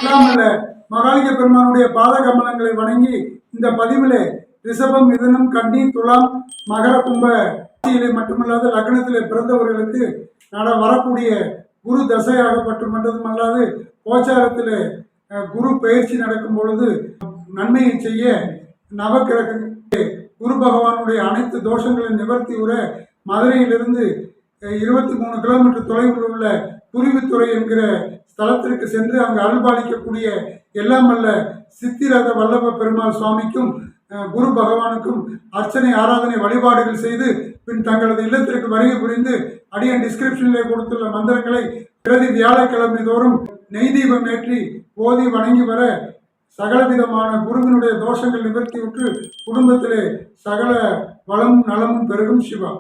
எல்லாம் அல்ல மகாலிங்க பெருமானுடைய பாத கமலங்களை வணங்கி இந்த பதிவிலே ரிஷபம், மிதுனம், கன்னி, துலாம், மகர, கும்ப ராசியிலே மட்டுமல்லாது லக்னத்திலே பிறந்தவர்களுக்கு வரக்கூடிய குரு தசையாகப்பட்டு மட்டும் அல்லாது கோச்சாரத்திலே குரு பயிற்சி நடக்கும் பொழுது நன்மையை செய்ய நவக்கிரக குரு பகவானுடைய அனைத்து தோஷங்களின் நிவர்த்தி உற மதுரையிலிருந்து 23 கிலோமீட்டர் தொலைவில் உள்ள துருவித்துறை என்கிற ஸ்தலத்திற்கு சென்று அங்கு அருள்பாலிக்கக்கூடிய எல்லாம் அல்ல சித்திரத வல்லப பெருமாள் சுவாமிக்கும் குரு பகவானுக்கும் அர்ச்சனை ஆராதனை வழிபாடுகள் செய்து பின் தங்களது இல்லத்திற்கு வருகை புரிந்து அடியன் டிஸ்கிரிப்ஷனிலே கொடுத்துள்ள மந்திரங்களை பிரதி வியாழக்கிழமை தோறும் நெய் தீபம் ஏற்றி ஓதி வணங்கி வர சகலவிதமான குருவினுடைய தோஷங்கள் நிவர்த்தியுற்று குடும்பத்திலே சகல வளமும் நலமும் பெருகும். சிவா.